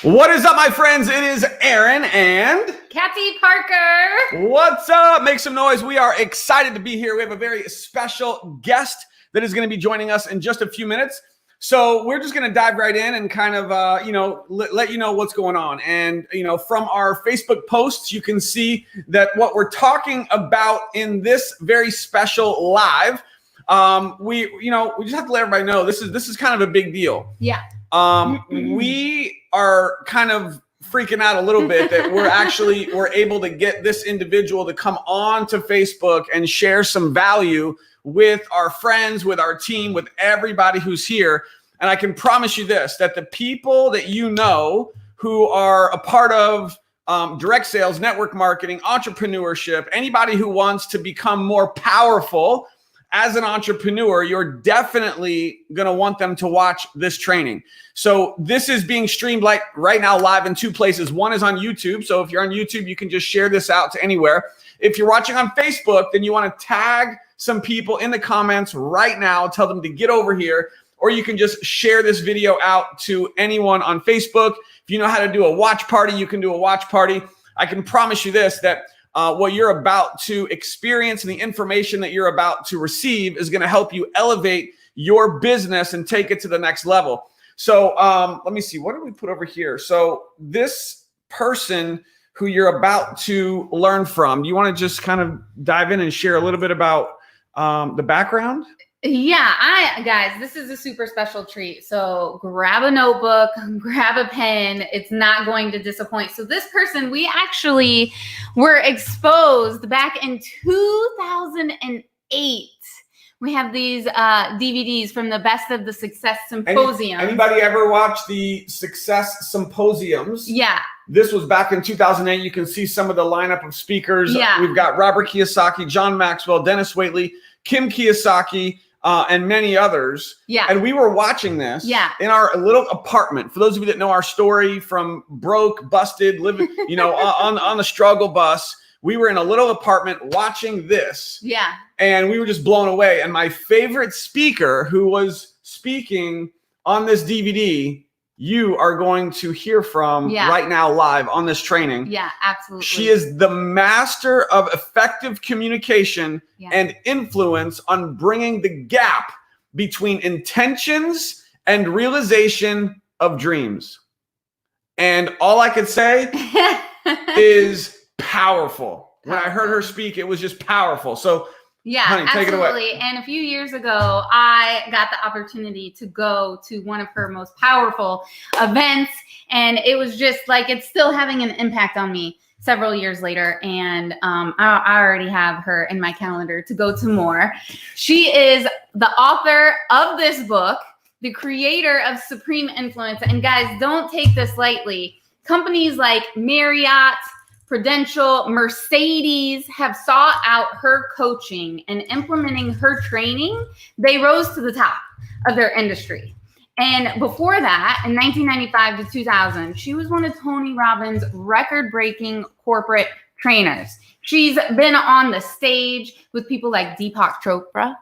What is up, my friends? It is Aaron and Kathy Parker. What's up? Make some noise. We are excited to be here. We have a very special guest that is going to be joining us in just a few minutes. So we're just going to dive right in and kind of, let you know what's going on. And, from our Facebook posts, you can see that what we're talking about in this very special live, we just have to let everybody know this is kind of a big deal. Yeah. We are kind of freaking out a little bit that we're able to get this individual to come on to Facebook and share some value with our friends, with our team, with everybody who's here. And I can promise you this, that the people that you know who are a part of direct sales, network marketing, entrepreneurship, anybody who wants to become more powerful as an entrepreneur, you're definitely going to want them to watch this training. So this is being streamed like right now live in two places. One is on YouTube. So if you're on YouTube, you can just share this out to anywhere. If you're watching on Facebook, then you want to tag some people in the comments right now, tell them to get over here, or you can just share this video out to anyone on Facebook. If you know how to do a watch party, you can do a watch party. I can promise you this, that what you're about to experience and the information that you're about to receive is going to help you elevate your business and take it to the next level. So let me see. What did we put over here? So this person who you're about to learn from, do you want to just kind of dive in and share a little bit about the background? Yeah, guys, this is a super special treat. So grab a notebook, grab a pen. It's not going to disappoint. So this person, we actually were exposed back in 2008. We have these DVDs from the Best of the Success Symposium. Anybody ever watch the Success Symposiums? Yeah. This was back in 2008. You can see some of the lineup of speakers. Yeah. We've got Robert Kiyosaki, John Maxwell, Dennis Waitley, Kim Kiyosaki, and many others. Yeah. And we were watching this in our little apartment. For those of you that know our story from broke, busted, living, on the struggle bus, we were in a little apartment watching this. Yeah. And we were just blown away. And my favorite speaker who was speaking on this DVD, you are going to hear from right now live on this training. Yeah, absolutely. She is the master of effective communication and influence on bringing the gap between intentions and realization of dreams. And all I could say is powerful. When I heard her speak, it was just powerful. So yeah, honey, take it away. absolutely. And a few years ago, I got the opportunity to go to one of her most powerful events. And it was just like, it's still having an impact on me several years later. And I already have her in my calendar to go to more. She is the author of this book, the creator of Supreme Influence. And guys, don't take this lightly. Companies like Marriott, Prudential, Mercedes have sought out her coaching and implementing her training. They rose to the top of their industry. And before that, in 1995 to 2000, she was one of Tony Robbins' record-breaking corporate trainers. She's been on the stage with people like Deepak Chopra,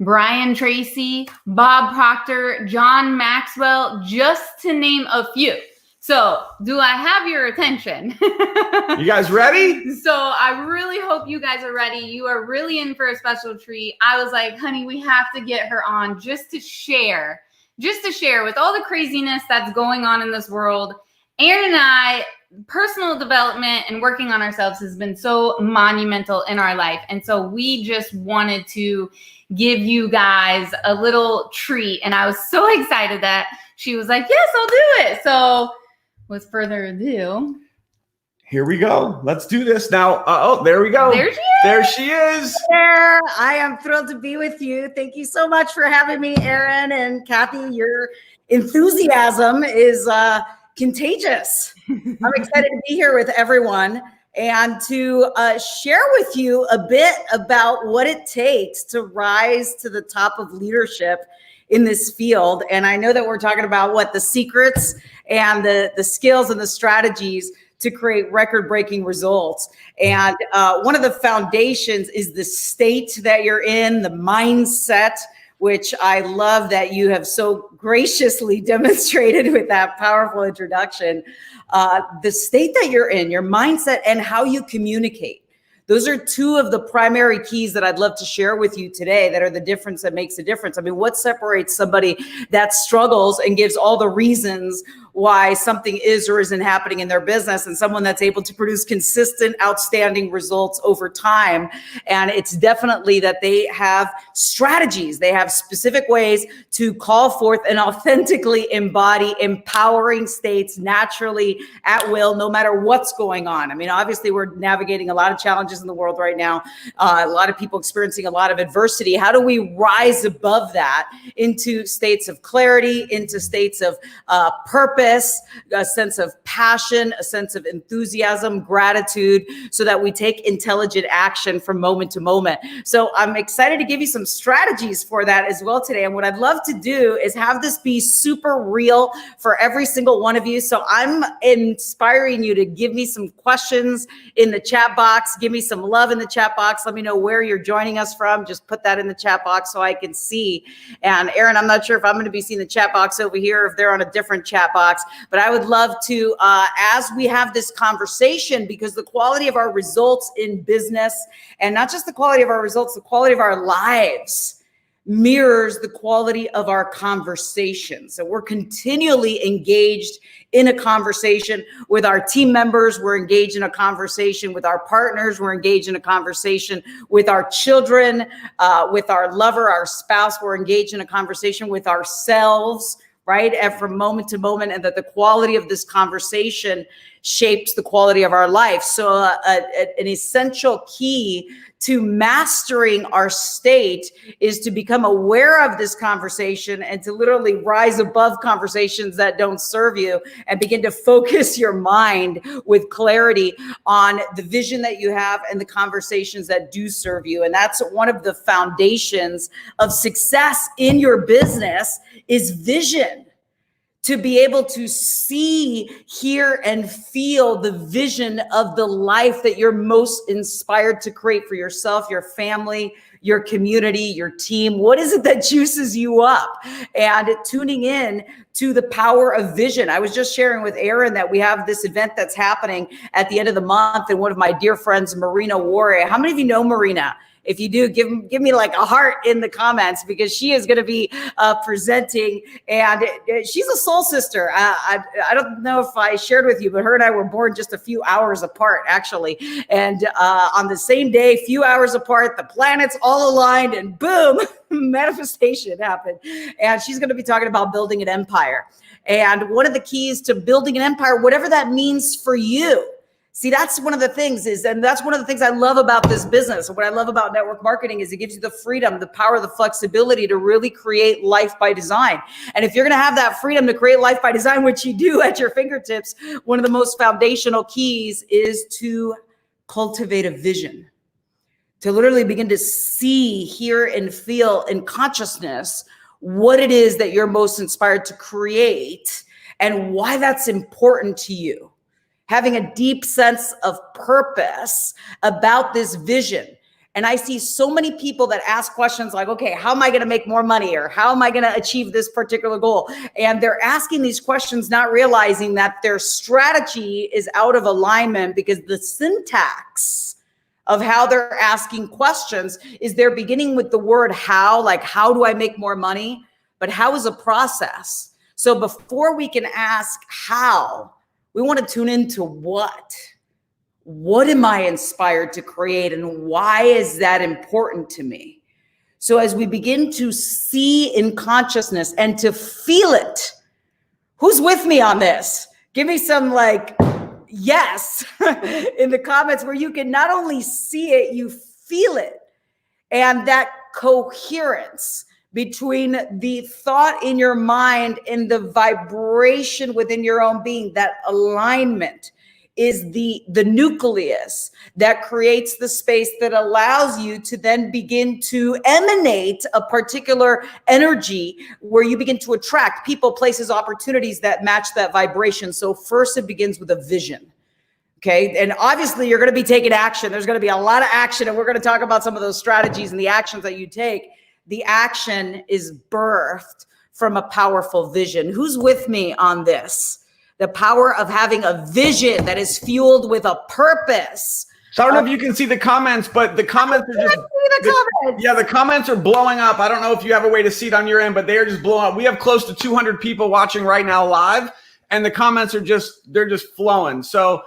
Brian Tracy, Bob Proctor, John Maxwell, just to name a few. So, do I have your attention? You guys ready? So, I really hope you guys are ready. You are really in for a special treat. I was like, honey, we have to get her on just to share with all the craziness that's going on in this world. Aaron and I, personal development and working on ourselves has been so monumental in our life. And so we just wanted to give you guys a little treat. And I was so excited that she was like, yes, I'll do it. So, with further ado, here we go. Let's do this now. Oh, there we go. There she is. There she is. There. I am thrilled to be with you. Thank you so much for having me, Aaron and Kathy. Your enthusiasm is contagious. I'm excited to be here with everyone and to share with you a bit about what it takes to rise to the top of leadership in this field. And I know that we're talking about the secrets and the skills and the strategies to create record-breaking results. And one of the foundations is the state that you're in, the mindset, which I love that you have so graciously demonstrated with that powerful introduction. The state that you're in, your mindset, and how you communicate. Those are two of the primary keys that I'd love to share with you today that are the difference that makes a difference. I mean, what separates somebody that struggles and gives all the reasons why something is or isn't happening in their business, and someone that's able to produce consistent, outstanding results over time? And it's definitely that they have strategies. They have specific ways to call forth and authentically embody empowering states naturally at will, no matter what's going on. I mean, obviously we're navigating a lot of challenges in the world right now. A lot of people experiencing a lot of adversity. How do we rise above that into states of clarity, into states of purpose, a sense of passion, a sense of enthusiasm, gratitude, so that we take intelligent action from moment to moment? So I'm excited to give you some strategies for that as well today. And what I'd love to do is have this be super real for every single one of you. So I'm inspiring you to give me some questions in the chat box. Give me some love in the chat box. Let me know where you're joining us from. Just put that in the chat box so I can see. And Aaron, I'm not sure if I'm going to be seeing the chat box over here, if they're on a different chat box, but I would love to, as we have this conversation, because the quality of our results in business, and not just the quality of our results, the quality of our lives, mirrors the quality of our conversation. So we're continually engaged in a conversation with our team members. We're engaged in a conversation with our partners. We're engaged in a conversation with our children, with our lover, our spouse. We're engaged in a conversation with ourselves, right? And from moment to moment, and that the quality of this conversation shapes the quality of our life. So an essential key to mastering our state is to become aware of this conversation and to literally rise above conversations that don't serve you, and begin to focus your mind with clarity on the vision that you have and the conversations that do serve you. And that's one of the foundations of success in your business, is vision. To be able to see, hear, and feel the vision of the life that you're most inspired to create for yourself, your family, your community, your team. What is it that juices you up? And tuning in to the power of vision. I was just sharing with Aaron that we have this event that's happening at the end of the month, and one of my dear friends, Marina Warre. How many of you know Marina? If you do, give me like a heart in the comments, because she is going to be presenting, and she's a soul sister. I don't know if I shared with you, but her and I were born just a few hours apart, actually. And on the same day, few hours apart, the planets all aligned, and boom, manifestation happened. And she's going to be talking about building an empire. And one of the keys to building an empire, whatever that means for you. See, that's one of the things and that's one of the things I love about this business. What I love about network marketing is it gives you the freedom, the power, the flexibility to really create life by design. And if you're going to have that freedom to create life by design, which you do at your fingertips, one of the most foundational keys is to cultivate a vision, to literally begin to see, hear, and feel in consciousness what it is that you're most inspired to create and why that's important to you. Having a deep sense of purpose about this vision. And I see so many people that ask questions like, okay, how am I going to make more money? Or how am I going to achieve this particular goal? And they're asking these questions, not realizing that their strategy is out of alignment, because the syntax of how they're asking questions is they're beginning with the word how, like, how do I make more money? But how is a process. So before we can ask how, we want to tune into what. What am I inspired to create, and why is that important to me? So as we begin to see in consciousness and to feel it, who's with me on this? Give me some like yes in the comments, where you can not only see it, you feel it. And that coherence between the thought in your mind and the vibration within your own being, that alignment is the nucleus that creates the space that allows you to then begin to emanate a particular energy, where you begin to attract people, places, opportunities that match that vibration. So first it begins with a vision. Okay. And obviously you're going to be taking action. There's going to be a lot of action, and we're going to talk about some of those strategies and the actions that you take. the action is birthed from a powerful vision. Who's with me on this? The power of having a vision that is fueled with a purpose. So I don't know if you can see the comments, but the comments are just the comments are blowing up. I don't know if you have a way to see it on your end, but they are just blowing up. We have close to 200 people watching right now live, and the comments are they're just flowing. So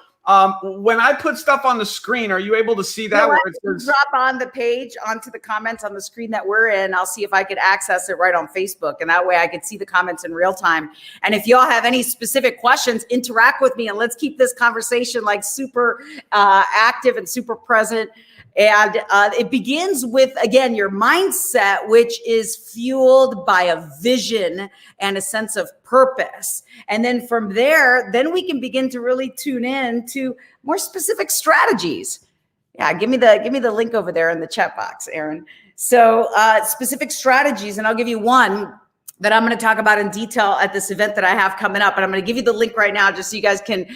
when I put stuff on the screen, are you able to see that? Where it says, drop on the page onto the comments on the screen that we're in. I'll see if I could access it right on Facebook, and that way I could see the comments in real time. And if y'all have any specific questions, interact with me, and let's keep this conversation like super active and super present. And it begins with, again, your mindset, which is fueled by a vision and a sense of purpose. And then from there, then we can begin to really tune in to more specific strategies. Yeah, give me the link over there in the chat box, Aaron. So specific strategies, and I'll give you one that I'm going to talk about in detail at this event that I have coming up. And I'm going to give you the link right now just so you guys can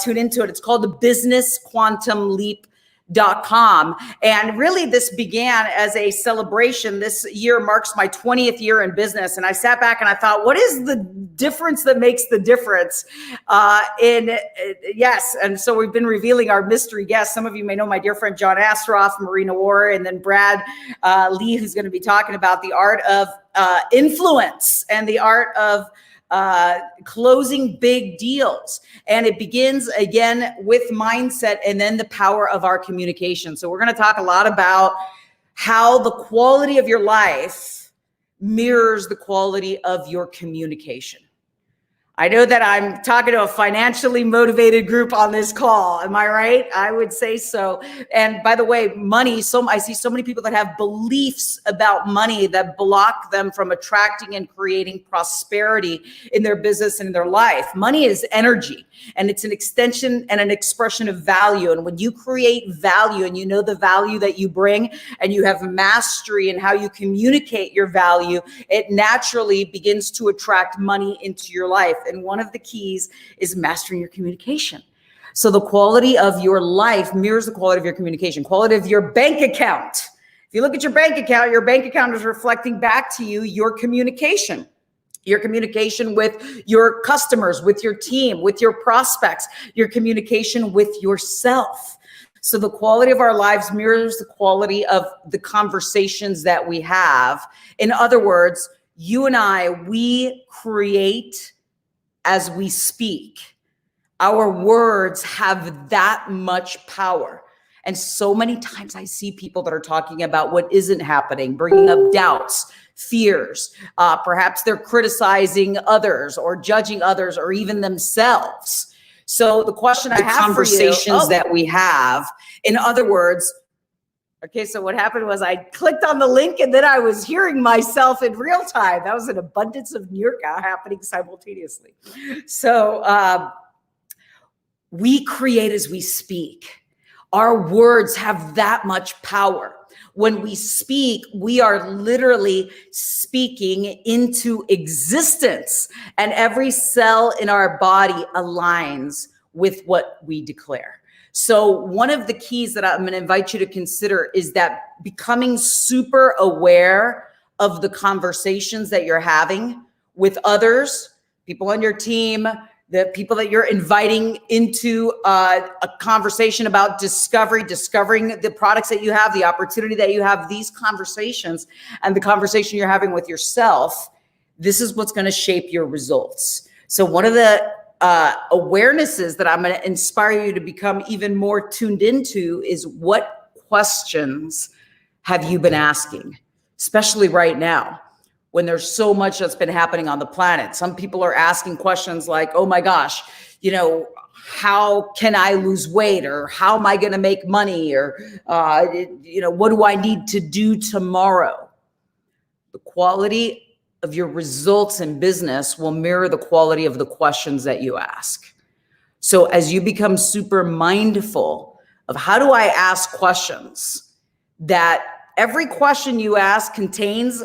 tune into it. It's called the businessquantumleap.com. And really this began as a celebration. This year marks my 20th year in business. And I sat back and I thought, what is the difference that makes the difference? Yes. And so we've been revealing our mystery guests. Some of you may know my dear friend, John Astroff, Marina War, and then Brad Lee, who's going to be talking about the art of influence and the art of closing big deals. And it begins again with mindset and then the power of our communication. So we're going to talk a lot about how the quality of your life mirrors the quality of your communication. I know that I'm talking to a financially motivated group on this call. Am I right? I would say so. And by the way, money, I see so many people that have beliefs about money that block them from attracting and creating prosperity in their business and in their life. Money is energy, and it's an extension and an expression of value. And when you create value and you know the value that you bring and you have mastery in how you communicate your value, it naturally begins to attract money into your life. And one of the keys is mastering your communication. So the quality of your life mirrors the quality of your communication, quality of your bank account. If you look at your bank account is reflecting back to you your communication with your customers, with your team, with your prospects, your communication with yourself. So the quality of our lives mirrors the quality of the conversations that we have. In other words, you and I, we create as we speak. Our words have that much power. And so many times I see people that are talking about what isn't happening, bringing up doubts, fears. Perhaps they're criticizing others or judging others or even themselves. So the question I have for you, conversations that we have, in other words, okay, so what happened was I clicked on the link and then I was hearing myself in real time. That was an abundance of Nurka happening simultaneously. So we create as we speak. Our words have that much power. When we speak, we are literally speaking into existence, and every cell in our body aligns with what we declare. So one of the keys that I'm going to invite you to consider is that becoming super aware of the conversations that you're having with others, people on your team, the people that you're inviting into a conversation about discovering the products that you have, the opportunity that you have, these conversations, and the conversation you're having with yourself. This is what's going to shape your results. So one of the awarenesses that I'm going to inspire you to become even more tuned into is what questions have you been asking, especially right now when there's so much that's been happening on the planet. Some people are asking questions like, oh my gosh, how can I lose weight, or how am I going to make money, or what do I need to do tomorrow? The quality of your results in business will mirror the quality of the questions that you ask. So as you become super mindful of how do I ask questions, that every question you ask contains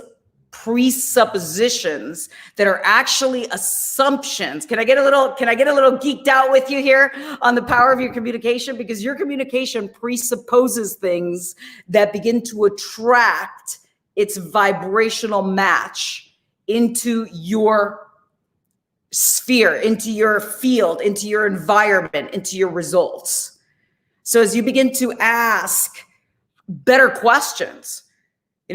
presuppositions that are actually assumptions. Can I get a little geeked out with you here on the power of your communication? Because your communication presupposes things that begin to attract its vibrational match into your sphere, into your field, into your environment, into your results. So as you begin to ask better questions,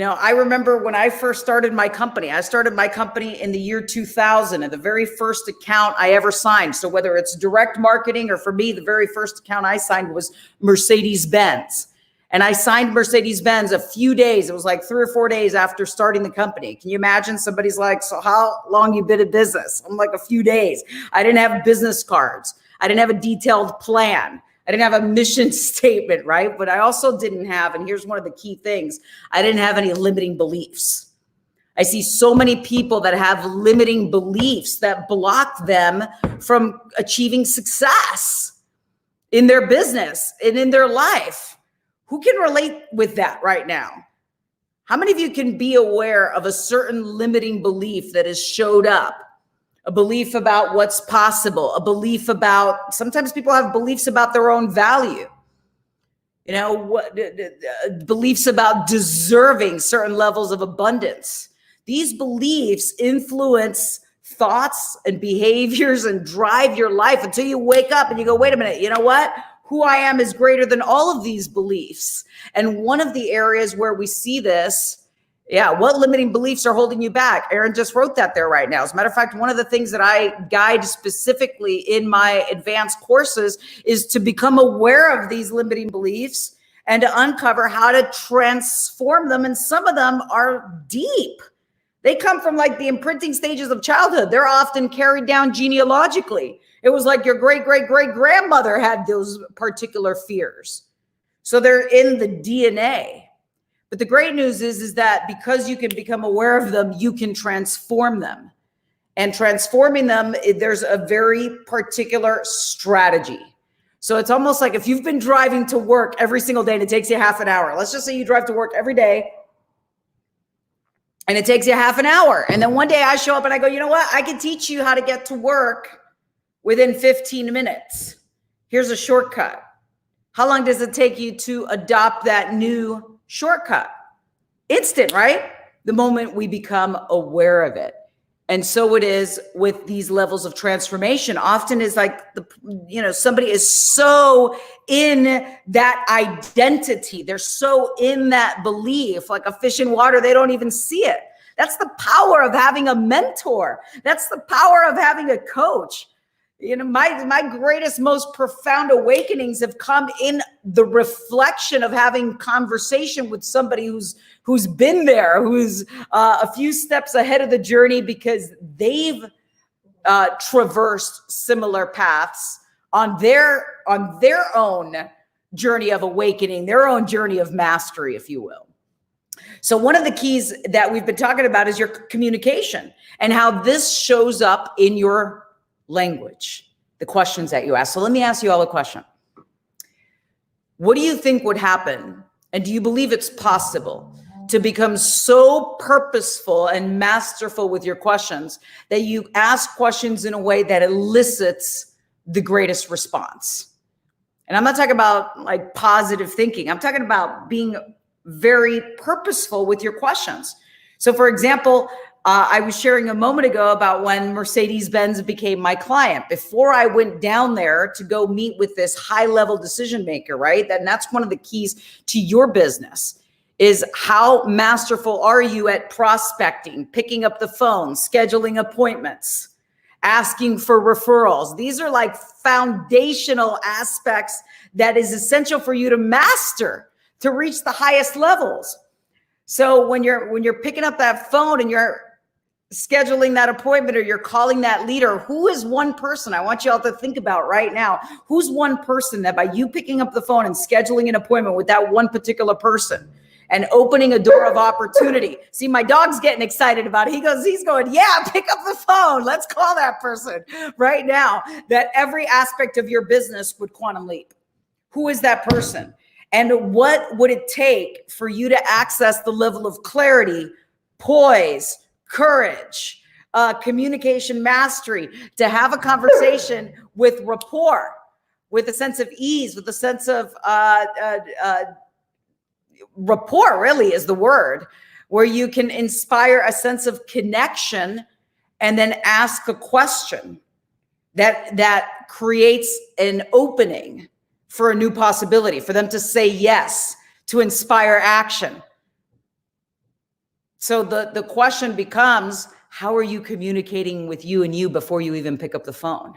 I remember when I first started my company, I started my company in the year 2000, and the very first account I ever signed. So whether it's direct marketing or for me, the very first account I signed was Mercedes-Benz. And I signed Mercedes-Benz a few days. It was like 3 or 4 days after starting the company. Can you imagine? Somebody's like, so how long you been in business? I'm like, a few days. I didn't have business cards. I didn't have a detailed plan. I didn't have a mission statement, right? But I also didn't have, and here's one of the key things, I didn't have any limiting beliefs. I see so many people that have limiting beliefs that block them from achieving success in their business and in their life. Who can relate with that right now? How many of you can be aware of a certain limiting belief that has showed up? A belief about what's possible, a belief about, sometimes people have beliefs about their own value, beliefs about deserving certain levels of abundance. These beliefs influence thoughts and behaviors and drive your life until you wake up and you go, wait a minute, you know what? Who I am is greater than all of these beliefs. And one of the areas where we see this, what limiting beliefs are holding you back? Erin just wrote that there right now. As a matter of fact, one of the things that I guide specifically in my advanced courses is to become aware of these limiting beliefs and to uncover how to transform them. And some of them are deep. They come from like the imprinting stages of childhood. They're often carried down genealogically. It was like your great-great-great-grandmother had those particular fears. So they're in the DNA. But the great news is that because you can become aware of them, you can transform them. And transforming them, there's a very particular strategy. So it's almost like if you've been driving to work every single day and it takes you half an hour. Let's just say you drive to work every day and it takes you half an hour. And then one day I show up and I go, you know what? I can teach you how to get to work within 15 minutes. Here's a shortcut. How long does it take you to adopt that new shortcut? Instant, right? The moment we become aware of it. And so it is with these levels of transformation. Often is like, somebody is so in that identity. They're so in that belief, like a fish in water, they don't even see it. That's the power of having a mentor. That's the power of having a coach. My greatest, most profound awakenings have come in the reflection of having conversation with somebody who's been there, who's a few steps ahead of the journey because they've traversed similar paths on their own journey of awakening, their own journey of mastery, if you will. So one of the keys that we've been talking about is your communication and how this shows up in your language, the questions that you ask. So let me ask you all a question. What do you think would happen? And do you believe it's possible to become so purposeful and masterful with your questions that you ask questions in a way that elicits the greatest response? And I'm not talking about like positive thinking. I'm talking about being very purposeful with your questions. So for example, I was sharing a moment ago about when Mercedes-Benz became my client. Before I went down there to go meet with this high-level decision maker, right? And that's one of the keys to your business is how masterful are you at prospecting, picking up the phone, scheduling appointments, asking for referrals. These are like foundational aspects that is essential for you to master to reach the highest levels. So when you're picking up that phone and you're scheduling that appointment or you're calling that leader, who is one person? I want you all to think about right now. Who's one person that by you picking up the phone and scheduling an appointment with that one particular person and opening a door of opportunity? See, my dog's getting excited about it. He's going, yeah, pick up the phone. Let's call that person right now. That every aspect of your business would quantum leap. Who is that person? And what would it take for you to access the level of clarity, poise, courage, communication mastery, to have a conversation with rapport, with a sense of ease, with a sense of rapport really is the word, where you can inspire a sense of connection and then ask a question that creates an opening for a new possibility, for them to say yes, to inspire action. So the question becomes, how are you communicating with you and you before you even pick up the phone?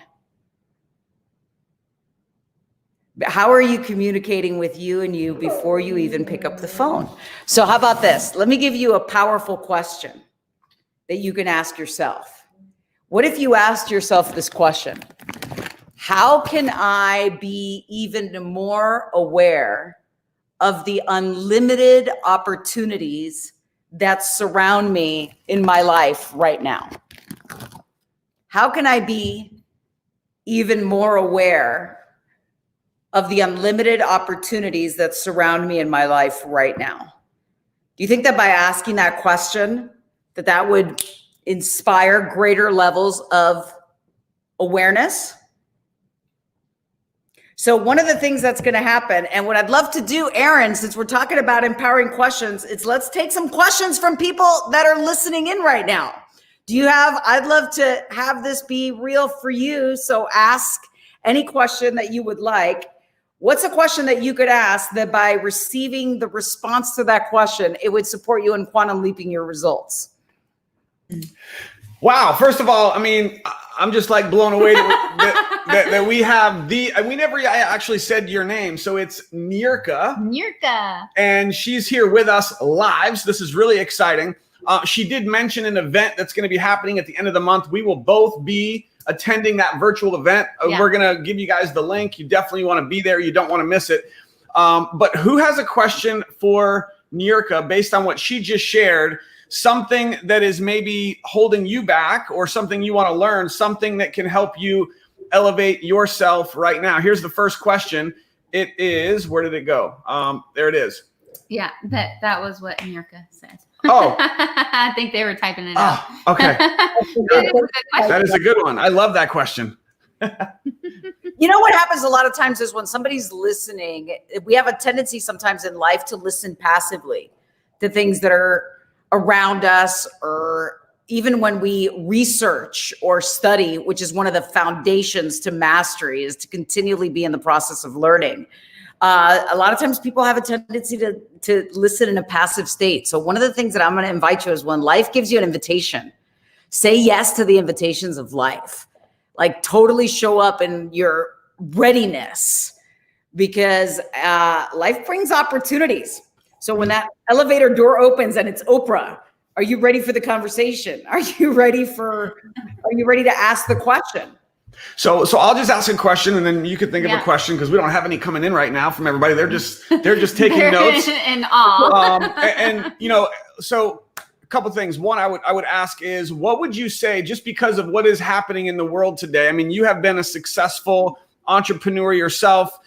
How are you communicating with you and you before you even pick up the phone? So how about this? Let me give you a powerful question that you can ask yourself. What if you asked yourself this question? How can I be even more aware of the unlimited opportunities that surround me in my life right now? How can I be even more aware of the unlimited opportunities that surround me in my life right now? Do you think that by asking that question, that would inspire greater levels of awareness? So one of the things that's going to happen, and what I'd love to do, Erin, since we're talking about empowering questions, is let's take some questions from people that are listening in right now. I'd love to have this be real for you. So ask any question that you would like. What's a question that you could ask that by receiving the response to that question, it would support you in quantum leaping your results? Wow. First of all, I mean, I'm just like blown away that we have we never actually said your name. So it's Nirka. Nirka. And she's here with us live. So this is really exciting. She did mention an event that's going to be happening at the end of the month. We will both be attending that virtual event. Yeah. We're going to give you guys the link. You definitely want to be there. You don't want to miss it. But who has a question for Nirka based on what she just shared? Something that is maybe holding you back, or something you want to learn, something that can help you elevate yourself right now. Here's the first question. It is, where did it go? There it is. Yeah, that was what Nirka said. Oh. I think they were typing it out. Oh, okay. That is a good one. I love that question. You know what happens a lot of times is when somebody's listening, we have a tendency sometimes in life to listen passively to things that are around us, or even when we research or study, which is one of the foundations to mastery, is to continually be in the process of learning. A lot of times people have a tendency to listen in a passive state. So one of the things that I'm going to invite you is, when life gives you an invitation, say yes to the invitations of life. Like, totally show up in your readiness, because life brings opportunities. So when that elevator door opens and it's Oprah, are you ready for the conversation? Are you ready to ask the question? So I'll just ask a question, and then you can think of a question, because we don't have any coming in right now from everybody. They're just taking notes. In awe. And you know, so a couple things. One, I would ask is, what would you say, just because of what is happening in the world today? I mean, you have been a successful entrepreneur yourself,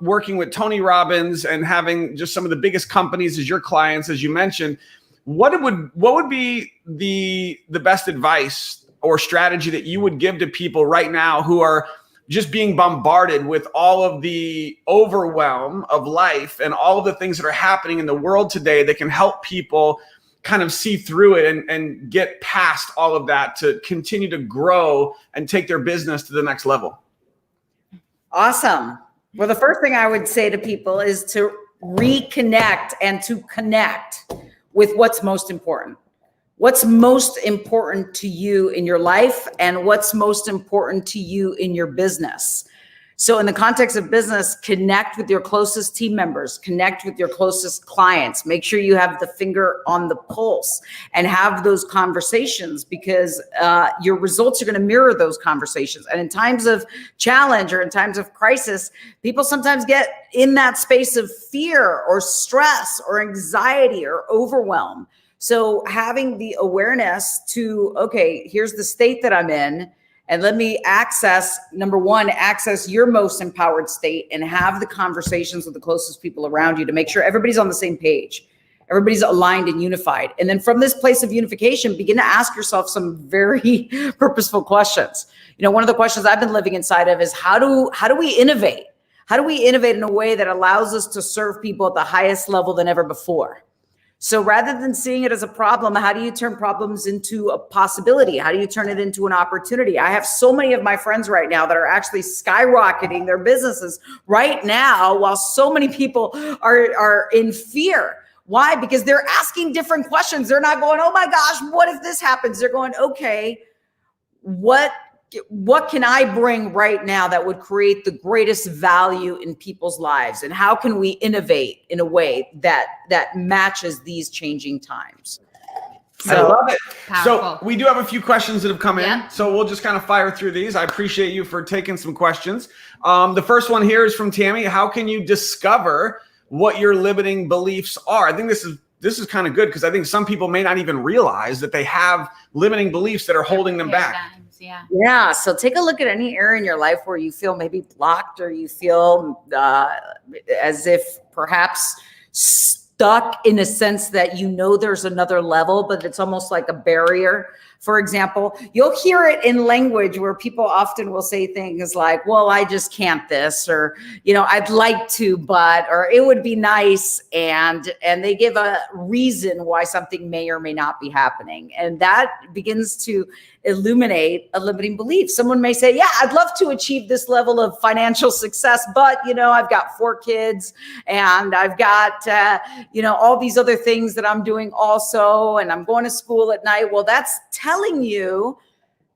working with Tony Robbins and having just some of the biggest companies as your clients, as you mentioned. What would be the best advice or strategy that you would give to people right now who are just being bombarded with all of the overwhelm of life and all of the things that are happening in the world today, that can help people kind of see through it and get past all of that to continue to grow and take their business to the next level? Awesome. Well, the first thing I would say to people is to reconnect and to connect with what's most important. What's most important to you in your life, and what's most important to you in your business. So in the context of business, connect with your closest team members, connect with your closest clients, make sure you have the finger on the pulse and have those conversations, because your results are going to mirror those conversations. And in times of challenge or in times of crisis, people sometimes get in that space of fear or stress or anxiety or overwhelm. So having the awareness to, okay, here's the state that I'm in, and let me access your most empowered state, and have the conversations with the closest people around you to make sure everybody's on the same page. Everybody's aligned and unified. And then from this place of unification, begin to ask yourself some very purposeful questions. You know, one of the questions I've been living inside of is, how do we innovate? How do we innovate in a way that allows us to serve people at the highest level than ever before? So rather than seeing it as a problem, how do you turn problems into a possibility? How do you turn it into an opportunity? I have so many of my friends right now that are actually skyrocketing their businesses right now, while so many people are in fear. Why? Because they're asking different questions. They're not going, oh my gosh, what if this happens? They're going, okay, what can I bring right now that would create the greatest value in people's lives? And how can we innovate in a way that matches these changing times? I love it. Powerful. So we do have a few questions that have come in. Yeah. So we'll just kind of fire through these. I appreciate you for taking some questions. The first one here is from Tammy. How can you discover what your limiting beliefs are? I think this is kind of good, because I think some people may not even realize that they have limiting beliefs that are holding them back. Yeah. So take a look at any area in your life where you feel maybe blocked, or you feel as if perhaps stuck, in a sense that there's another level, but it's almost like a barrier. For example, you'll hear it in language where people often will say things like, well, I just can't this, or, I'd like to, but, or it would be nice. And they give a reason why something may or may not be happening. And that begins to illuminate a limiting belief. Someone may say, yeah, I'd love to achieve this level of financial success, but, I've got 4 kids and I've got, all these other things that I'm doing also, and I'm going to school at night. Well, that's telling you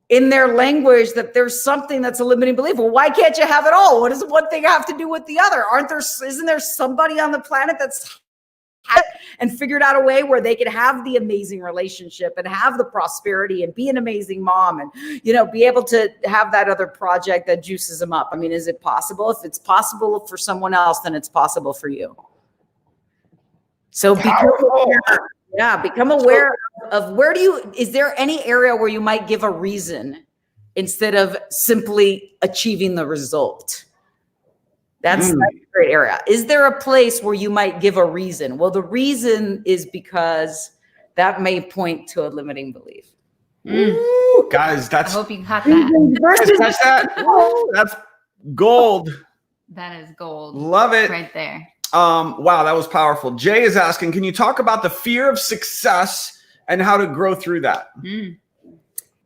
in their language that there's something that's a limiting belief. Well, why can't you have it all? What does one thing have to do with the other? Isn't there somebody on the planet that's and figured out a way where they could have the amazing relationship and have the prosperity and be an amazing mom and, be able to have that other project that juices them up? I mean, is it possible? If it's possible for someone else, then it's possible for you. So become aware of is there any area where you might give a reason instead of simply achieving the result? That's a great area. Is there a place where you might give a reason? Well, the reason is because that may point to a limiting belief. Ooh, guys, I hope you caught that. Catch that. Ooh, that's gold. That is gold. Love it. Right there. Wow, that was powerful. Jay is asking, can you talk about the fear of success and how to grow through that?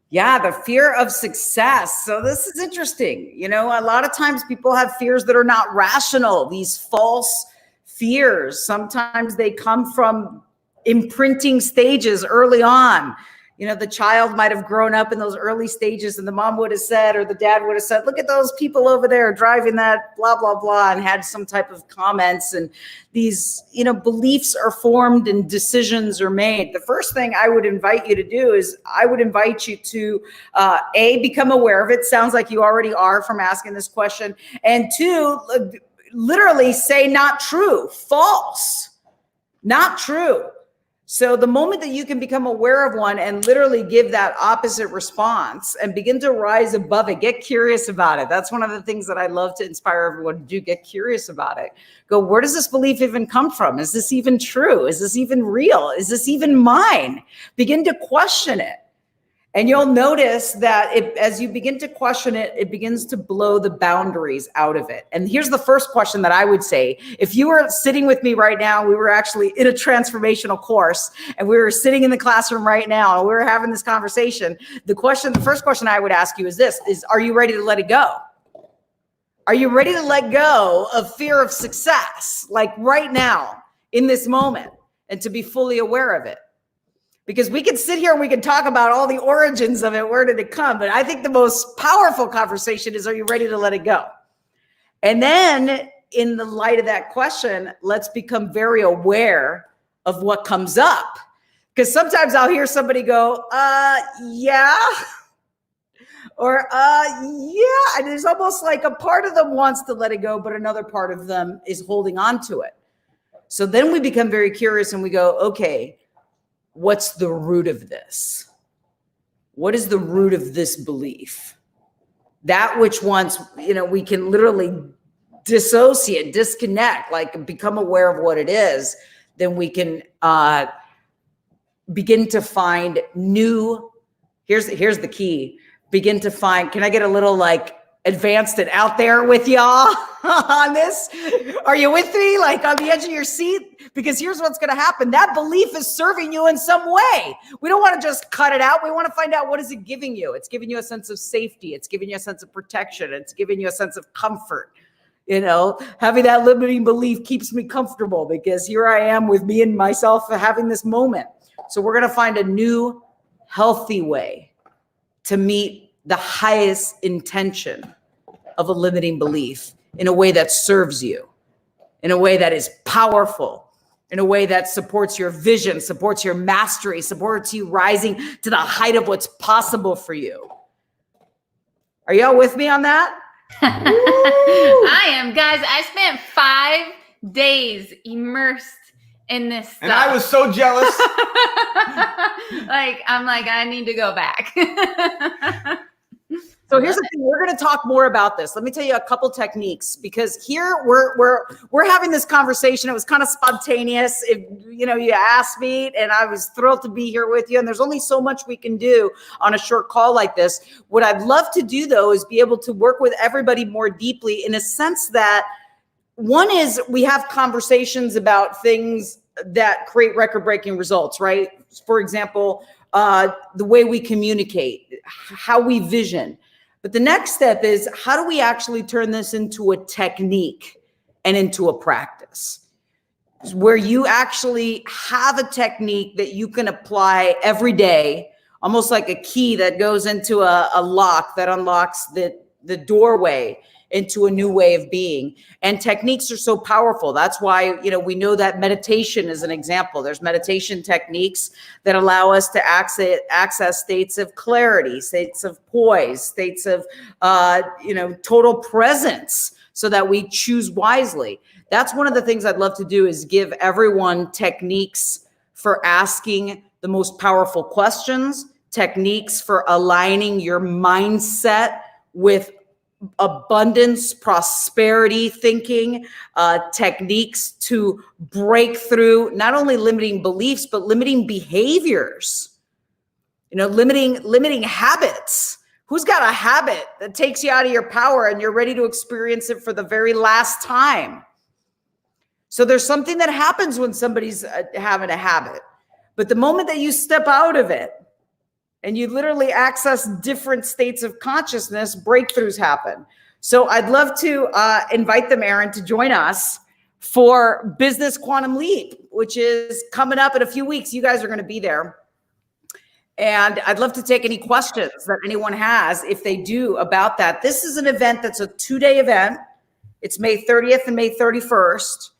Yeah, the fear of success. So this is interesting. A lot of times people have fears that are not rational, these false fears. Sometimes they come from imprinting stages early on. The child might have grown up in those early stages, and the mom would have said, or the dad would have said, look at those people over there driving that blah, blah, blah, and had some type of comments. And these, beliefs are formed and decisions are made. The first thing I would invite you to do is I would invite you to, become aware of it. Sounds like you already are from asking this question. And 2, literally say not true, false, not true. So the moment that you can become aware of one and literally give that opposite response and begin to rise above it, get curious about it. That's one of the things that I love to inspire everyone to do. Get curious about it. Go, where does this belief even come from? Is this even true? Is this even real? Is this even mine? Begin to question it. And you'll notice that as you begin to question it, it begins to blow the boundaries out of it. And here's the first question that I would say. If you were sitting with me right now, we were actually in a transformational course, and we were sitting in the classroom right now, and we were having this conversation. The first question I would ask you is this, are you ready to let it go? Are you ready to let go of fear of success, like right now, in this moment, and to be fully aware of it? Because we can sit here and we can talk about all the origins of it. Where did it come? But I think the most powerful conversation is, are you ready to let it go? And then in the light of that question, let's become very aware of what comes up. Because sometimes I'll hear somebody go, yeah. Or, yeah. And it's almost like a part of them wants to let it go, but another part of them is holding on to it. So then we become very curious and we go, okay, what's the root of this? What is the root of this belief? That which once, we can literally dissociate, disconnect, like become aware of what it is, then we can begin to find new, here's the key, begin to find, can I get a little like advanced and out there with y'all on this? Are you with me? Like on the edge of your seat? Because here's what's going to happen. That belief is serving you in some way. We don't want to just cut it out. We want to find out, what is it giving you? It's giving you a sense of safety. It's giving you a sense of protection. It's giving you a sense of comfort. You know, having that limiting belief keeps me comfortable because here I am with me and myself having this moment. So we're going to find a new healthy way to meet the highest intention of a limiting belief in a way that serves you, in a way that is powerful, in a way that supports your vision, supports your mastery, supports you rising to the height of what's possible for you. Are y'all with me on that? I am, guys. I spent 5 days immersed in this stuff. And I was so jealous. I'm like, I need to go back. So here's the thing, we're going to talk more about this. Let me tell you a couple techniques, because here we're having this conversation. It was kind of spontaneous. You asked me, and I was thrilled to be here with you. And there's only so much we can do on a short call like this. What I'd love to do, though, is be able to work with everybody more deeply, in a sense that one is we have conversations about things that create record-breaking results, right? For example, the way we communicate, how we vision. But the next step is, how do we actually turn this into a technique and into a practice where you actually have a technique that you can apply every day, almost like a key that goes into a lock that unlocks the doorway into a new way of being. And techniques are so powerful. That's why, we know that meditation is an example. There's meditation techniques that allow us to access states of clarity, states of poise, states of, total presence, so that we choose wisely. That's one of the things I'd love to do, is give everyone techniques for asking the most powerful questions, techniques for aligning your mindset with abundance, prosperity thinking, techniques to break through not only limiting beliefs, but limiting behaviors, limiting habits. Who's got a habit that takes you out of your power and you're ready to experience it for the very last time? So there's something that happens when somebody's having a habit, but the moment that you step out of it, and you literally access different states of consciousness, breakthroughs happen. So I'd love to invite them, Aaron, to join us for Business Quantum Leap, which is coming up in a few weeks. You guys are going to be there. And I'd love to take any questions that anyone has, if they do, about that. This is an event that's a 2-day event. It's May 30th and May 31st.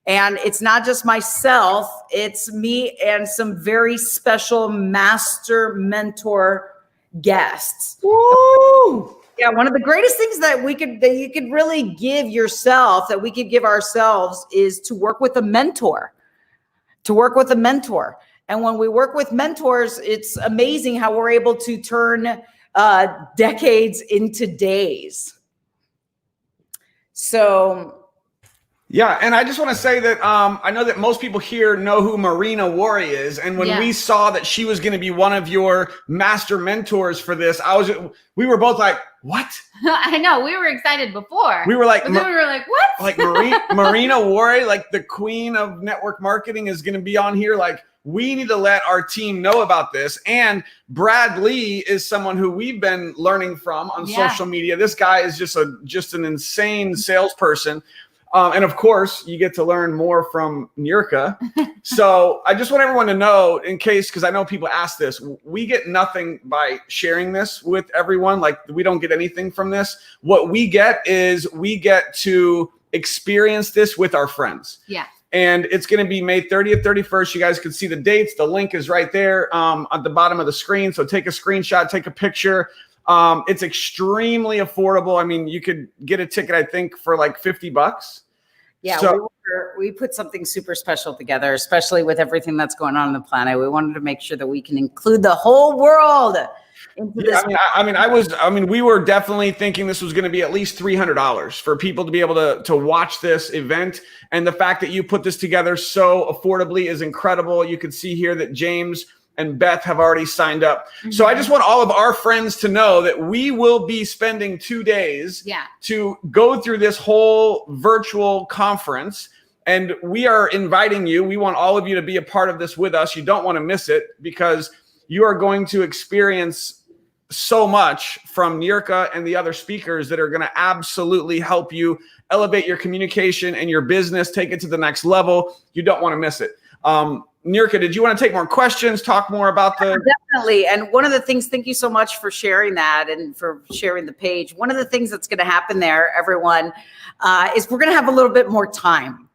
And it's not just myself, it's me and some very special master mentor guests. Woo! Yeah, one of the greatest things that you could really give yourself, that we could give ourselves, is to work with a mentor. And when we work with mentors, it's amazing how we're able to turn decades into days. So yeah, and I just want to say that I know that most people here know who Marina Wari is, and when we saw that she was going to be one of your master mentors for this, we were both like, "What?" I know, we were excited before. We were like, but then we were like, "What?" Like Marina Wari, like the queen of network marketing, is going to be on here. Like, we need to let our team know about this. And Brad Lee is someone who we've been learning from on social media. This guy is just an insane salesperson. And of course, you get to learn more from Nirka. So I just want everyone to know, in case, because I know people ask this, we get nothing by sharing this with everyone. Like, we don't get anything from this. What we get is we get to experience this with our friends. Yeah. And it's going to be May 30th, 31st. You guys can see the dates. The link is right there at the bottom of the screen. So take a screenshot, take a picture. It's extremely affordable. I mean, you could get a ticket, I think, for like $50. Yeah, so, we put something super special together, especially with everything that's going on the planet. We wanted to make sure that we can include the whole world into this. We were definitely thinking this was going to be at least $300 for people to be able to watch this event. And the fact that you put this together so affordably is incredible. You can see here that James and Beth have already signed up. Mm-hmm. So I just want all of our friends to know that we will be spending 2 days to go through this whole virtual conference. And we are inviting you. We want all of you to be a part of this with us. You don't want to miss it, because you are going to experience so much from Nirka and the other speakers that are going to absolutely help you elevate your communication and your business, take it to the next level. You don't want to miss it. Nirka, did you want to take more questions, talk more about the... Definitely. And one of the things, thank you so much for sharing that and for sharing the page. One of the things that's going to happen there, everyone, is we're going to have a little bit more time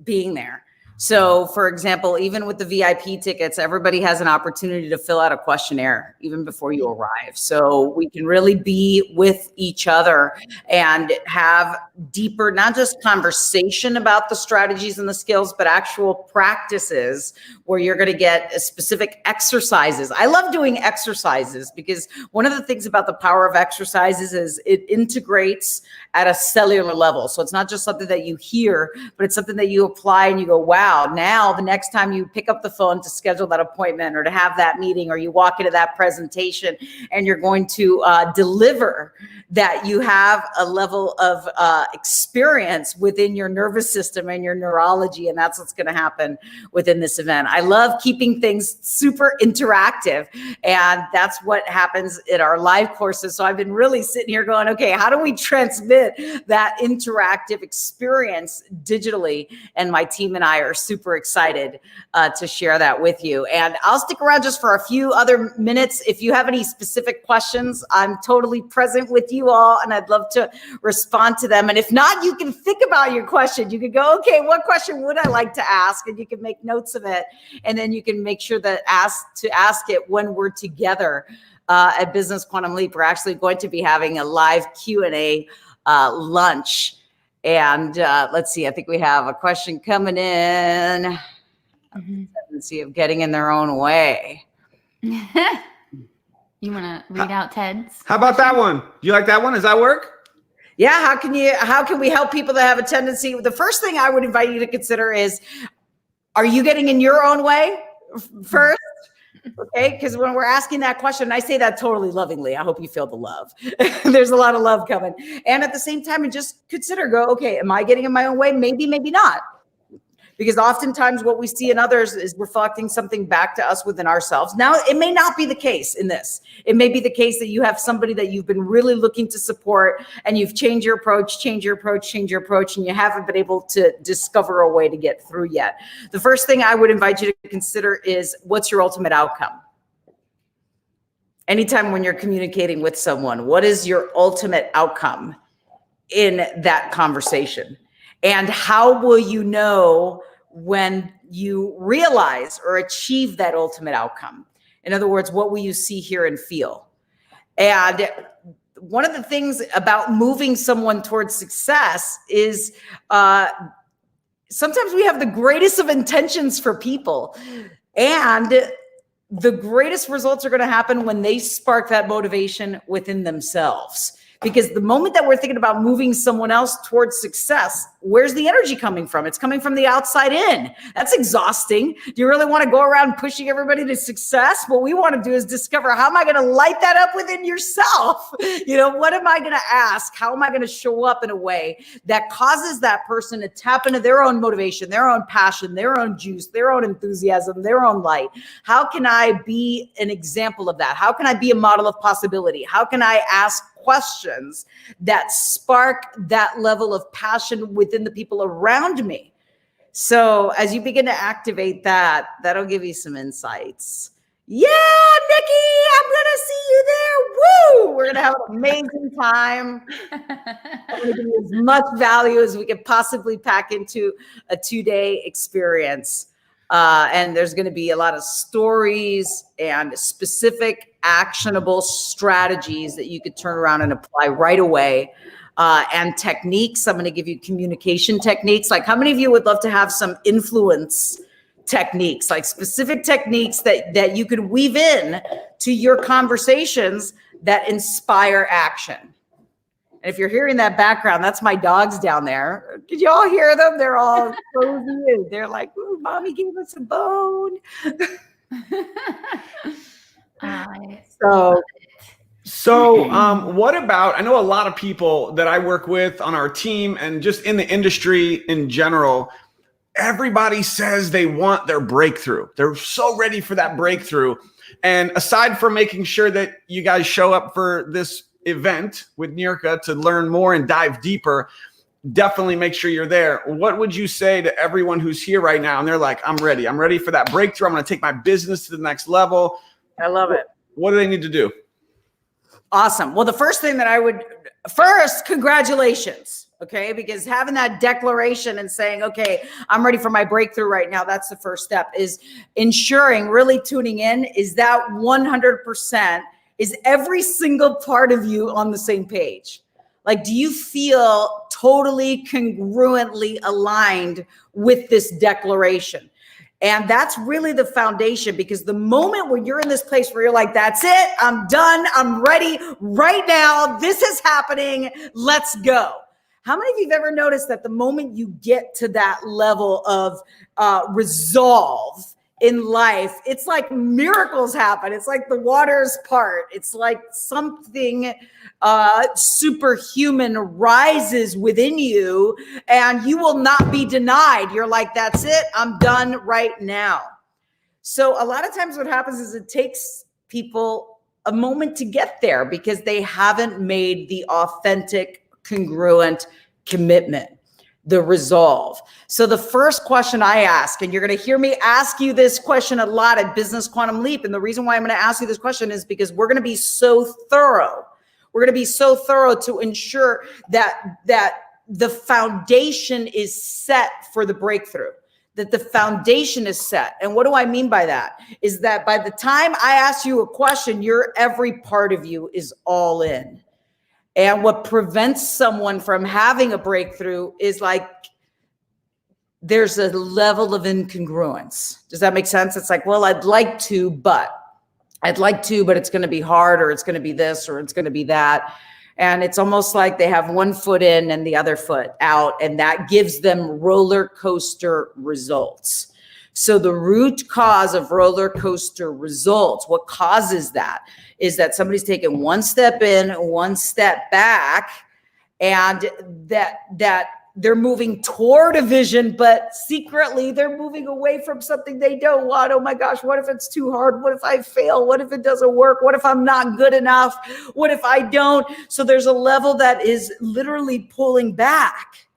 being there. So for example, even with the VIP tickets, everybody has an opportunity to fill out a questionnaire even before you arrive. So we can really be with each other and have deeper, not just conversation about the strategies and the skills, but actual practices where you're going to get specific exercises. I love doing exercises because one of the things about the power of exercises is it integrates at a cellular level. So it's not just something that you hear, but it's something that you apply and you go, wow, now the next time you pick up the phone to schedule that appointment or to have that meeting, or you walk into that presentation and you're going to deliver, that you have a level of experience within your nervous system and your neurology. And that's what's going to happen within this event. I love keeping things super interactive. And that's what happens in our live courses. So I've been really sitting here going, okay, how do we transmit that interactive experience digitally? And my team and I are super excited to share that with you. And I'll stick around just for a few other minutes. If you have any specific questions, I'm totally present with you all, and I'd love to respond to them. And if not, you can think about your question. You could go, okay, what question would I like to ask? And you can make notes of it. And then you can make sure that ask it when we're together at Business Quantum Leap. We're actually going to be having a live Q&A lunch. And let's see, I think we have a question coming in. Tendency of getting in their own way. You want to read out Ted's? How about that one? Do you like that one? Does that work? Yeah. How can we help people that have a tendency? The first thing I would invite you to consider is, are you getting in your own way first? Okay, because when we're asking that question, I say that totally lovingly. I hope you feel the love. There's a lot of love coming. And at the same time, and just consider, okay, am I getting in my own way? Maybe, maybe not. Because oftentimes what we see in others is reflecting something back to us within ourselves. Now, it may not be the case in this. It may be the case that you have somebody that you've been really looking to support, and you've changed your approach, and you haven't been able to discover a way to get through yet. The first thing I would invite you to consider is, what's your ultimate outcome? Anytime when you're communicating with someone, what is your ultimate outcome in that conversation? And how will you know when you realize or achieve that ultimate outcome? In other words, what will you see, hear, and feel? And one of the things about moving someone towards success is sometimes we have the greatest of intentions for people, and the greatest results are going to happen when they spark that motivation within themselves. Because the moment that we're thinking about moving someone else towards success, where's the energy coming from? It's coming from the outside in. That's exhausting. Do you really want to go around pushing everybody to success? What we want to do is discover, how am I going to light that up within yourself? What am I going to ask? How am I going to show up in a way that causes that person to tap into their own motivation, their own passion, their own juice, their own enthusiasm, their own light? How can I be an example of that? How can I be a model of possibility? How can I ask questions that spark that level of passion within the people around me? So as you begin to activate that, that'll give you some insights. Yeah, Nikki, I'm gonna see you there. Woo! We're gonna have an amazing time. I'm gonna give you as much value as we could possibly pack into a 2-day experience. And there's going to be a lot of stories and specific actionable strategies that you could turn around and apply right away. And techniques. I'm going to give you communication techniques. Like, how many of you would love to have some influence techniques, like specific techniques that you could weave in to your conversations that inspire action? And if you're hearing that background, that's my dogs down there. Did you all hear them? They're all cozy. They're like, ooh, mommy gave us a bone. So what about, I know a lot of people that I work with on our team and just in the industry in general, everybody says they want their breakthrough. They're so ready for that breakthrough. And aside from making sure that you guys show up for this event with Nirka to learn more and dive deeper, definitely make sure you're there. What would you say to everyone who's here right now and they're like, I'm ready for that breakthrough. I'm going to take my business to the next level. I love it. What do they need to do? Awesome. Well, the first thing that congratulations. Okay. Because having that declaration and saying, okay, I'm ready for my breakthrough right now. That's the first step, is ensuring, really tuning in, is that 100% is every single part of you on the same page? Like, do you feel totally congruently aligned with this declaration? And that's really the foundation, because the moment when you're in this place where you're like, that's it, I'm done, I'm ready right now, this is happening, let's go. How many of you have ever noticed that the moment you get to that level of resolve in life, it's like miracles happen. It's like the waters part. It's like something superhuman rises within you, and you will not be denied. You're like, that's it, I'm done right now. So a lot of times what happens is it takes people a moment to get there because they haven't made the authentic, congruent commitment, the resolve. So the first question I ask, and you're going to hear me ask you this question a lot at Business Quantum Leap. And the reason why I'm going to ask you this question is because we're going to be so thorough. We're going to be so thorough to ensure that the foundation is set for the breakthrough, that the foundation is set. And what do I mean by that? Is that by the time I ask you a question, every part of you is all in. And what prevents someone from having a breakthrough is like, there's a level of incongruence. Does that make sense? It's like, well, I'd like to, but it's going to be hard, or it's going to be this, or it's going to be that. And it's almost like they have one foot in and the other foot out, and that gives them roller coaster results. So the root cause of roller coaster results, what causes that, is that somebody's taken one step in, one step back, and that they're moving toward a vision, but secretly they're moving away from something they don't want. Oh my gosh, what if it's too hard? What if I fail? What if it doesn't work? What if I'm not good enough? What if I don't? So there's a level that is literally pulling back.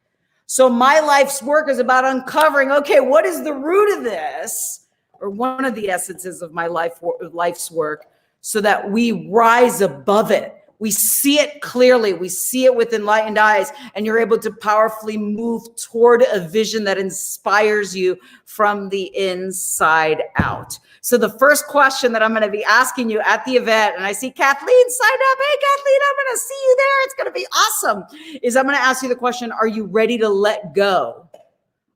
So my life's work is about uncovering, okay, what is the root of this, or one of the essences of my life's work, so that we rise above it. We see it clearly. We see it with enlightened eyes, and you're able to powerfully move toward a vision that inspires you from the inside out. So the first question that I'm going to be asking you at the event, and I see Kathleen signed up. Hey, Kathleen, I'm going to see you there. It's going to be awesome. Is I'm going to ask you the question, are you ready to let go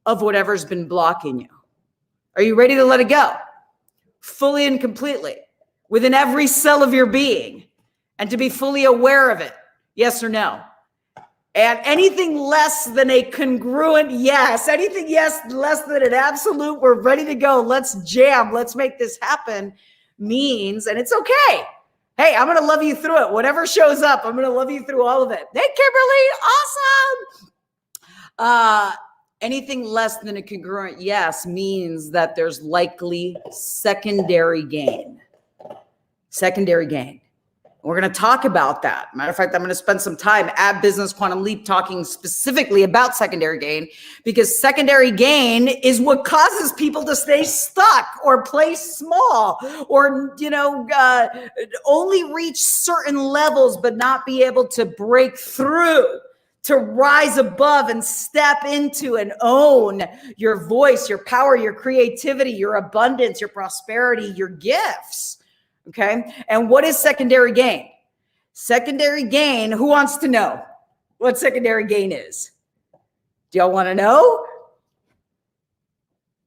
of whatever's been blocking you? Are you ready to let it go? Fully and completely, within every cell of your being, and to be fully aware of it? Yes or no? And anything less than a congruent yes, anything yes less than an absolute, we're ready to go, let's jam, let's make this happen, means, and it's okay, hey, I'm going to love you through it. Whatever shows up, I'm going to love you through all of it. Hey, Kimberly, awesome. Anything less than a congruent yes means that there's likely secondary gain. Secondary gain. We're going to talk about that. Matter of fact, I'm going to spend some time at Business Quantum Leap talking specifically about secondary gain, because secondary gain is what causes people to stay stuck or play small, or, only reach certain levels, but not be able to break through, to rise above and step into and own your voice, your power, your creativity, your abundance, your prosperity, your gifts. Okay. And what is secondary gain? Secondary gain, who wants to know what secondary gain is? Do y'all want to know?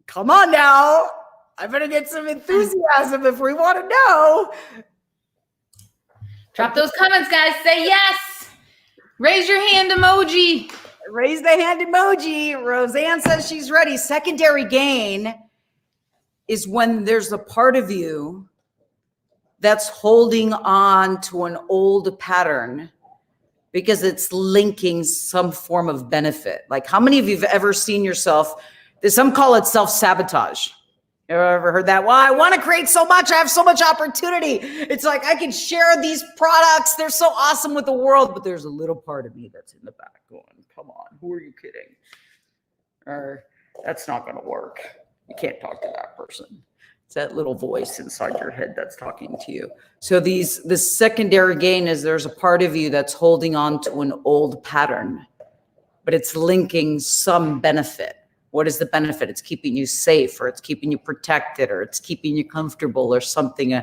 Come on now. I better get some enthusiasm if we want to know. Drop those comments, guys. Say yes. Raise your hand emoji. Raise the hand emoji. Roseanne says she's ready. Secondary gain is when there's a part of you that's holding on to an old pattern because it's linking some form of benefit. Like, how many of you have ever seen yourself Some call it self-sabotage. You ever heard that? Well, I want to create so much. I have so much opportunity. It's like I can share these products. They're so awesome with the world, but there's a little part of me that's in the back going, come on, who are you kidding? Or that's not going to work. You can't talk to that person. It's that little voice inside your head that's talking to you. So the secondary gain is there's a part of you that's holding on to an old pattern, but it's linking some benefit. What is the benefit? It's keeping you safe, or it's keeping you protected, or it's keeping you comfortable, or something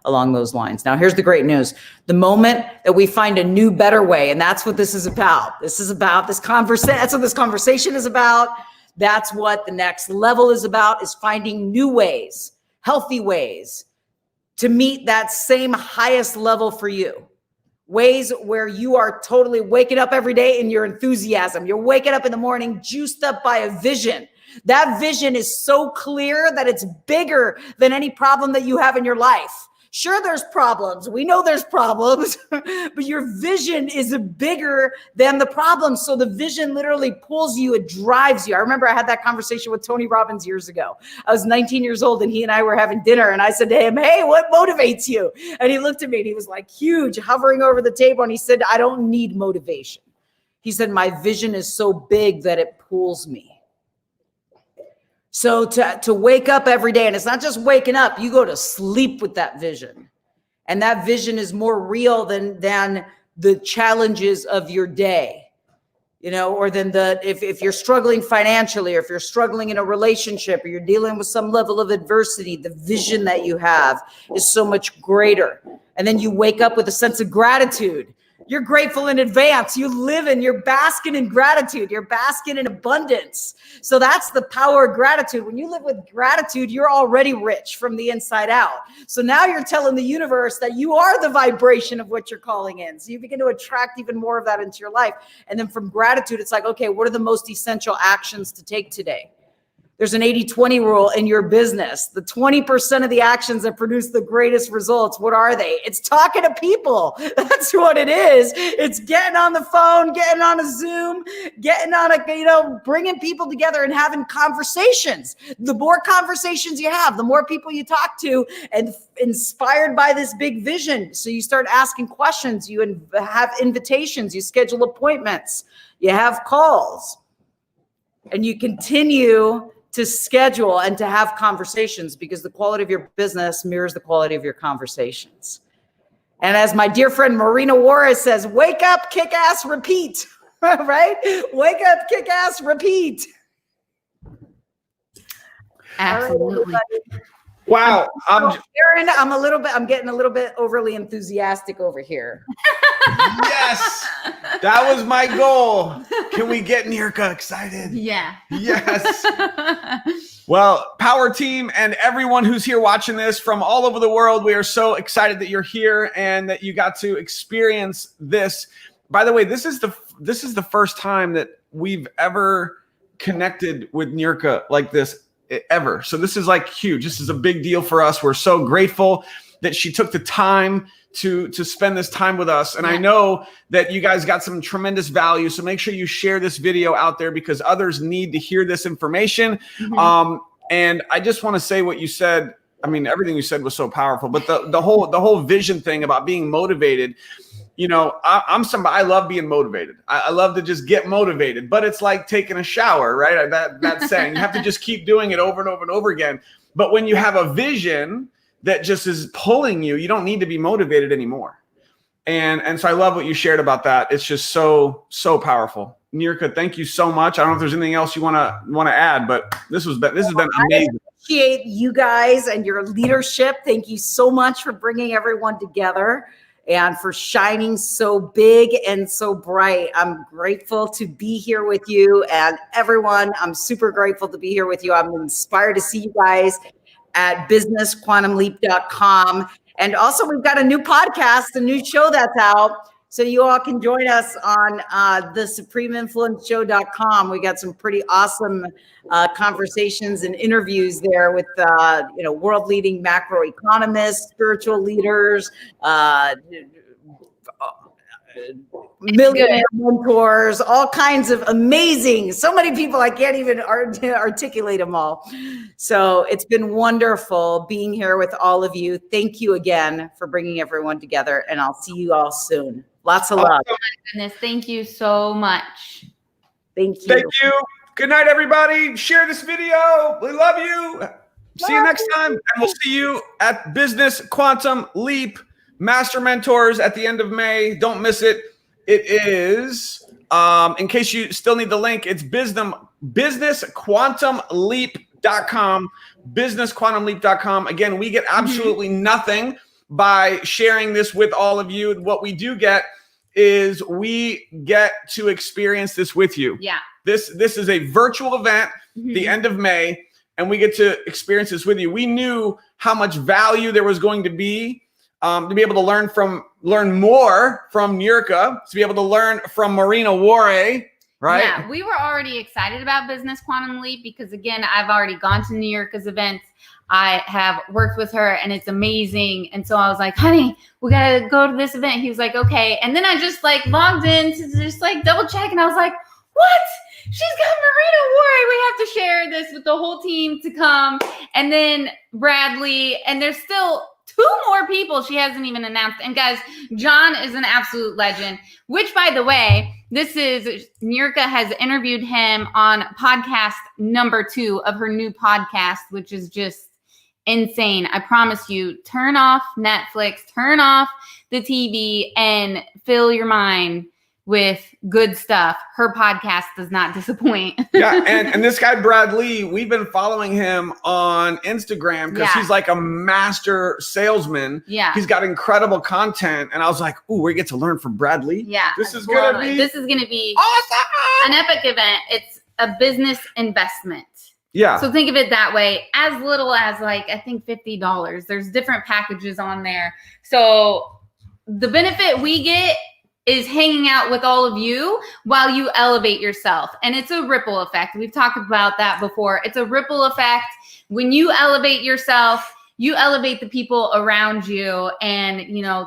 along those lines. Now, here's the great news. The moment that we find a new, better way, and that's what this is about. This is about this conversation. That's what this conversation is about. That's what the next level is about, is finding new ways, healthy ways to meet that same highest level for you. Ways where you are totally waking up every day in your enthusiasm. You're waking up in the morning juiced up by a vision. That vision is so clear that it's bigger than any problem that you have in your life. Sure, there's problems. We know there's problems, but your vision is bigger than the problem. So the vision literally pulls you, it drives you. I remember I had that conversation with Tony Robbins years ago. I was 19 years old and he and I were having dinner and I said to him, hey, what motivates you? And he looked at me and he was like huge, hovering over the table. And he said, I don't need motivation. He said, my vision is so big that it pulls me. So to wake up every day, and it's not just waking up, you go to sleep with that vision. And that vision is more real than the challenges of your day, or than if you're struggling financially, or if you're struggling in a relationship, or you're dealing with some level of adversity, the vision that you have is so much greater. And then you wake up with a sense of gratitude. You're grateful in advance. You're basking in gratitude. You're basking in abundance. So that's the power of gratitude. When you live with gratitude, you're already rich from the inside out. So now you're telling the universe that you are the vibration of what you're calling in. So you begin to attract even more of that into your life. And then from gratitude, it's like, okay, what are the most essential actions to take today? There's an 80-20 rule in your business. The 20% of the actions that produce the greatest results, what are they? It's talking to people. That's what it is. It's getting on the phone, getting on a Zoom, getting on bringing people together and having conversations. The more conversations you have, the more people you talk to, and inspired by this big vision. So you start asking questions, you have invitations, you schedule appointments, you have calls, and you continue to schedule and to have conversations, because the quality of your business mirrors the quality of your conversations. And as my dear friend Marina Warris says, wake up, kick ass, repeat, right? Wake up, kick ass, repeat. Absolutely. Wow. Erin, I'm getting a little bit overly enthusiastic over here. Yes, that was my goal. Can we get Nirka excited? Yeah. Yes. Well, power team and everyone who's here watching this from all over the world, we are so excited that you're here and that you got to experience this. By the way, this is the first time that we've ever connected with Nirka like this ever. So this is like huge. This is a big deal for us. We're so grateful that she took the time to spend this time with us. And I know that you guys got some tremendous value. So make sure you share this video out there, because others need to hear this information. Mm-hmm. And I just want to say what you said. I mean, everything you said was so powerful, but the whole vision thing about being motivated, I'm somebody, I love being motivated. I love to just get motivated, but it's like taking a shower, right? That saying, you have to just keep doing it over and over and over again. But when you have a vision that just is pulling you, you don't need to be motivated anymore. And so I love what you shared about that. It's just so powerful. Nirka, thank you so much. I don't know if there's anything else you want to add, but this has been amazing. I appreciate you guys and your leadership. Thank you so much for bringing everyone together and for shining so big and so bright. I'm grateful to be here with you and everyone. I'm super grateful to be here with you. I'm inspired to see you guys at businessquantumleap.com. And also we've got a new podcast, a new show that's out. So you all can join us on the supremeinfluenceshow.com. We got some pretty awesome conversations and interviews there with world leading macroeconomists, spiritual leaders, millionaire mentors, all kinds of amazing, so many people, I can't even articulate them all. So it's been wonderful being here with all of you. Thank you again for bringing everyone together, and I'll see you all soon. Lots of love. Oh my goodness, thank you so much. Thank you. Thank you. Good night, everybody. Share this video. We love you. See you next time. And we'll see you at Business Quantum Leap Master Mentors at the end of May. Don't miss it. It is, in case you still need the link, it's businessquantumleap.com. Businessquantumleap.com. Again, we get absolutely nothing by sharing this with all of you. What we do get is we get to experience this with you. Yeah. This is a virtual event, the end of May, and we get to experience this with you. We knew how much value there was going to be able to learn more from Nurka, to be able to learn from Marina Ware, right? Yeah, we were already excited about Business Quantum Leap because, again, I've already gone to Nurka's events. I have worked with her, and it's amazing. And so I was like, honey, we got to go to this event. He was like, okay. And then I just logged in to just double check, and I was like, what? She's got Marina Ware. We have to share this with the whole team to come. And then Bradley, and there's still 2 more people she hasn't even announced. And guys, John is an absolute legend, which, by the way, Nurka has interviewed him on podcast number 2 of her new podcast, which is just insane. I promise you, turn off Netflix, turn off the TV, and fill your mind with good stuff. Her podcast does not disappoint. Yeah, and this guy Brad Lee, we've been following him on Instagram because he's like a master salesman. Yeah, he's got incredible content, and I was like, "Ooh, we get to learn from Brad Lee." Yeah, this is gonna be awesome, an epic event. It's a business investment. Yeah. So think of it that way, as little as I think $50. There's different packages on there. So the benefit we get is hanging out with all of you while you elevate yourself. And it's a ripple effect. We've talked about that before. It's a ripple effect. When you elevate yourself, you elevate the people around you. And,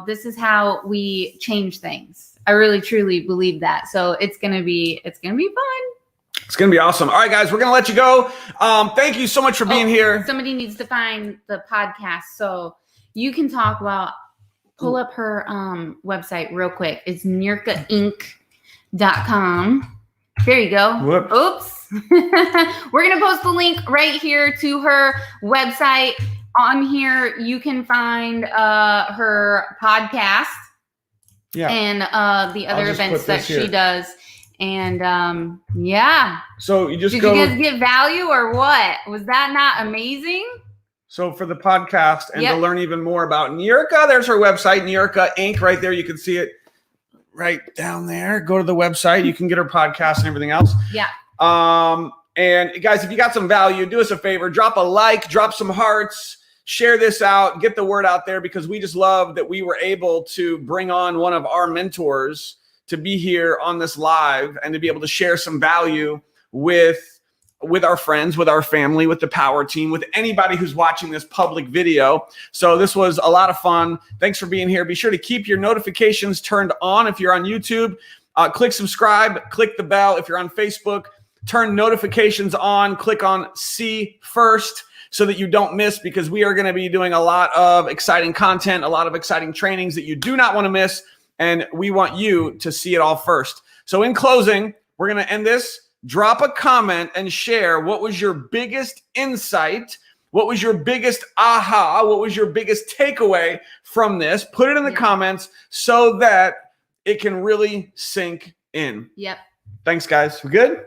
this is how we change things. I really, truly believe that. So it's going to be fun. It's going to be awesome. All right, guys, we're going to let you go. Thank you so much for being here. Somebody needs to find the podcast so you can talk about. Pull up her website real quick. It's nurkainc.com. There you go. Whoops. Oops. We're going to post the link right here to her website. On here, you can find her podcast and the other events that she does. And So you just Did you guys get value or what? Was that not amazing? So for the podcast and to learn even more about Nurka, there's her website, Nurka Inc. Right there. You can see it right down there. Go to the website. You can get her podcast and everything else. Yeah. And guys, if you got some value, do us a favor. Drop a like, drop some hearts, share this out, get the word out there, because we just love that we were able to bring on one of our mentors to be here on this live and to be able to share some value with our friends, with our family, with the power team, with anybody who's watching this public video. So this was a lot of fun. Thanks for being here. Be sure to keep your notifications turned on. If you're on YouTube, click subscribe, click the bell. If you're on Facebook, turn notifications on, click on see first so that you don't miss, because we are going to be doing a lot of exciting content, a lot of exciting trainings that you do not want to miss. And we want you to see it all first. So in closing, we're going to end this. Drop a comment and share what was your biggest insight, what was your biggest aha, what was your biggest takeaway from this. Put it in the comments so that it can really sink in. Yep. Thanks, guys. We're good?